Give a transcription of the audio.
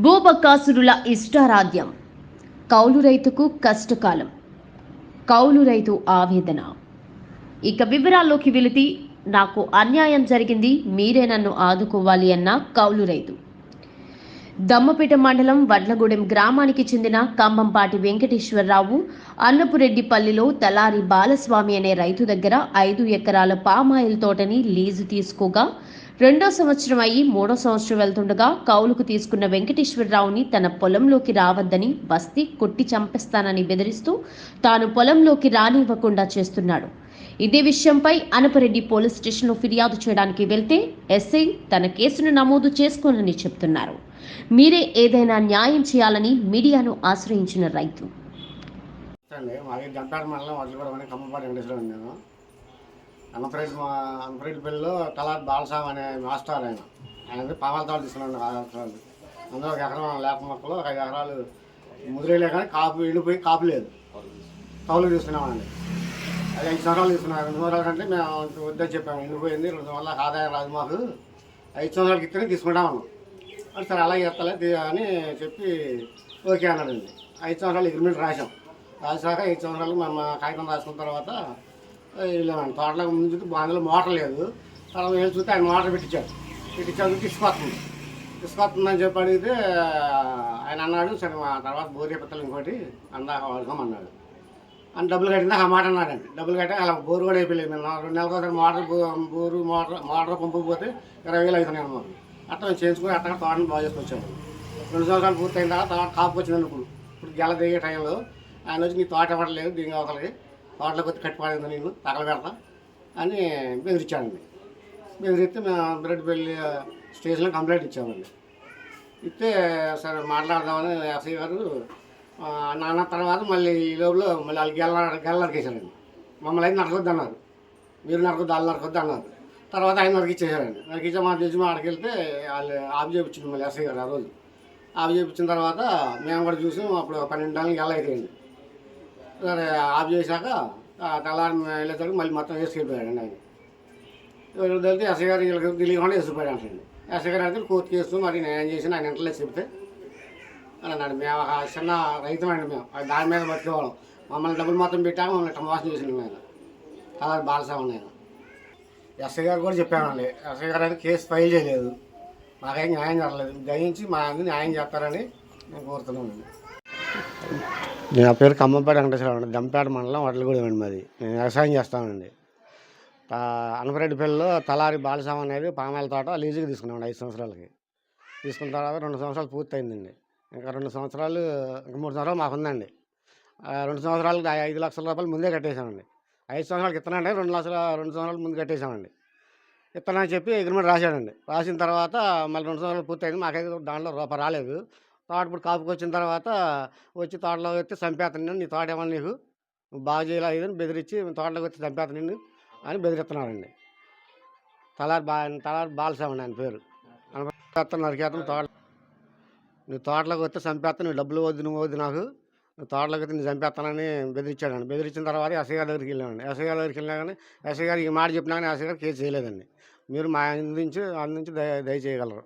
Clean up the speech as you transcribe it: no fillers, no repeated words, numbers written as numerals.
భూబకాసురుల ఇష్టారాధ్యం. కౌలు రైతుకు కష్టకాలం. కౌలు రైతు ఆవేదన. ఇక వివరాల్లోకి వెళితే, నాకు అన్యాయం జరిగింది, మీరే నన్ను ఆదుకోవాలి అన్న కౌలు రైతు. దమ్మపేట మండలం వడ్లగూడెం గ్రామానికి చెందిన కంబంపాటి వెంకటేశ్వరరావు అన్నపురెడ్డిపల్లిలో తలారి బాలస్వామి అనే రైతు దగ్గర 5 ఎకరాల పామాయిల్ తోటని లీజు తీసుకోగా, 2వ సంవత్సరం అయ్యి 3వ సంవత్సరం వెళ్తుండగా కౌలుకు తీసుకున్న వెంకటేశ్వరరావుని తన పొలంలోకి రావద్దని, బస్తీ కొట్టి చంపేస్తానని బెదిరిస్తూ తాను పొలంలోకి రానివ్వకుండా చేస్తున్నాడు. ఇదే విషయంపై అనపరెడ్డి పోలీస్ స్టేషన్లో ఫిర్యాదు చేయడానికి వెళ్తే ఎస్ఐ తన కేసును నమోదు చేసుకోనని చెప్తున్నారు. మీరే ఏదైనా న్యాయం చేయాలని మీడియాను ఆశ్రయించిన రైతు. అన్నపరెడ్డిపల్లిలో తలారి బాలస్వామి అనే మాస్టర్ ఆయన పామాల తోట తీసుకున్నాను 6 ఎకరాలు. అందులో 1 ఎకరం లేక మొక్కలు 5 ఎకరాలు ముదిరేలే కానీ కాపు ఎండిపోయి కాపు లేదు, కౌలు తీసుకున్నామండి. అది 5 సంవత్సరాలు తీసుకున్నాం. 2 సంవత్సరాల కంటే మేము వద్దని చెప్పాము, ఎండిపోయింది, 2 సంవత్సరాల ఆదాయం రాదు మాకు, 5 సంవత్సరాలకి ఇస్తేనే తీసుకుంటామన్నాం. అంటే సరే అలా చేస్తలే అని చెప్పి ఓకే అన్నాడండి. 5 సంవత్సరాలు అగ్రిమెంట్ రాసాం. రాసాక 5 సంవత్సరాలు మేము కాగితం రాసుకున్న తర్వాత వెళ్ళామండి. తోటలో ముందు అందులో మోటార్ లేదు. తర్వాత వెళ్ళి చూస్తే ఆయన మోటార్ పెట్టించాడు ఇసుకొస్తుందని చెప్పి అడిగితే ఆయన అన్నాడు, సరే మా తర్వాత బోర్ చేపిత్తలు ఇంకోటి అందాక వాడుకోమన్నాడు అని. డబ్బులు కట్టినా ఆ మాట అన్నాడండి. డబ్బులు కట్టాక అలా బోరు కూడా అయిపోలేదు. మేము 2 నెలల కోసం మోటార్ పంపకపోతే 20,000 అవుతున్నాయి మాకు. అట్లా మేము చేసుకుని అట్లా తోటను బాగా చేసుకొచ్చాము. 2 సంవత్సరాలు పూర్తయిన తర్వాత కాపు వచ్చిందండి. ఇప్పుడు గెల దిగే టైంలో ఆయన వచ్చి నీ తోట ఇవ్వట్లేదు, దీని అవతలకి తోటలోకి వచ్చి కట్టిపడింది, నేను తగలబెడతా అని బెదిరించాడండి. బెదిరిస్తే మేము బ్రెడ్పల్లి స్టేషన్లో కంప్లైంట్ ఇచ్చామండి. ఇస్తే సరే మాట్లాడదామని ఎస్ఐ గారు నాన్న తర్వాత మళ్ళీ ఈ లోపల మళ్ళీ వాళ్ళు గెల నరికేశారండి. మమ్మల్ని అయితే నరకొద్దు అన్నారు, మీరు నరకొద్దు వాళ్ళు నరకొద్దు అన్నారు. తర్వాత ఆయన నరికిచ్చేసారండి. నరికిచ్చా మా తెలిసి అక్కడికి వెళ్తే వాళ్ళు ఆఫ్ చేయించింది మళ్ళీ ఎస్ఐ గారు. ఆ రోజు ఆఫ్ చేయించిన తర్వాత మేము కూడా చూసాం. అప్పుడు 12 గంటలకు గెల అయిపోయింది. సరే ఆఫ్ చేశాక తెల్లారి వెళ్ళేసరికి మళ్ళీ మొత్తం వేసుకెళ్ళిపోయాడండి ఆయన. వెళ్తే ఎస్ఐ గారు వీళ్ళకి తెలియకుండా వేసిపోయాడు అంటండి. ఎస్ఐ గారు అంటే కోర్టు కేసు మరి నేను చేసిన ఆయన ఇంట్లో చెప్తే అని అన్నాడు. మేము ఒక చిన్న రైతుమండి, మేము దాని మీద బతికేవాళ్ళం. మమ్మల్ని డబ్బులు మొత్తం పెట్టాక మమ్మల్ని ఇట్లా మోసం చేసిండు ఆయన తలారి బాలస్వామి ఆయన. ఎస్ఐ గారు కూడా చెప్పామండి. ఎస్ఐ గారు అయితే కేసు ఫైల్ చేయలేదు, మాకేం న్యాయం జరగలేదు. దయించి మా అందరూ న్యాయం చేస్తారని నేను కోరుతున్నామండి. నా పేరు కంబంపాటి వెంకటేశ్వరరావు అండి. దమ్మపేట మండలం వడ్లగూడెం అండి మాది. నేను వ్యవసాయం చేస్తానండి. అన్నపరెడ్డిపల్లిలో తలారి బాలస్వామి అనేది పామాయిల్ తోట లీజుకి తీసుకున్నామండి 5 సంవత్సరాలకి. తీసుకున్న తర్వాత 2 సంవత్సరాలు పూర్తయిందండి. ఇంకా 2 సంవత్సరాలు, ఇంకా 3 సంవత్సరాలు మాకు ఉందండి. 2 సంవత్సరాలకి 5 లక్షల రూపాయలు ముందే కట్టేసామండి. 5 సంవత్సరాలకి ఇస్తానంటే 2 సంవత్సరాలు ముందు కట్టేసామండి. ఇస్తానని చెప్పి అగ్రిమెంట్ రాశాడండి. రాసిన తర్వాత మళ్ళీ 2 సంవత్సరాలు పూర్తయింది. మాకైతే దాంట్లో రూపాయి రాలేదు. తోట ఇప్పుడు కాపుకి వచ్చిన తర్వాత వచ్చి తోటలో వచ్చి చంపేస్తాను, నీ తోట ఏమన్నా నీకు నువ్వు బాగా చేయలేదు ఇదని బెదిరించి తోటలోకి వచ్చి చంపేస్తాను నిన్ను అని బెదిరిస్తున్నారండి. తలారి బాలస్వామి ఆయన పేరు. నరికేస్తాను తోట, నువ్వు తోటలోకి వస్తే చంపేస్తాను, నువ్వు డబ్బులు వద్దు, నువ్వు వద్దు, నాకు నువ్వు తోటలోకి వస్తే నేను చంపేస్తానని బెదిరించాడండి. బెదిరించిన తర్వాత ఎస్ఐ గారి దగ్గరికి వెళ్ళామండి. ఎస్ఐ గారి దగ్గరికి వెళ్ళినా కానీ ఎస్ఐ గారు ఈ మాట చెప్పినా కానీ ఎస్ఐ గారు కేసు చేయలేదండి. మీరు మా అందించి దయచేయగలరు.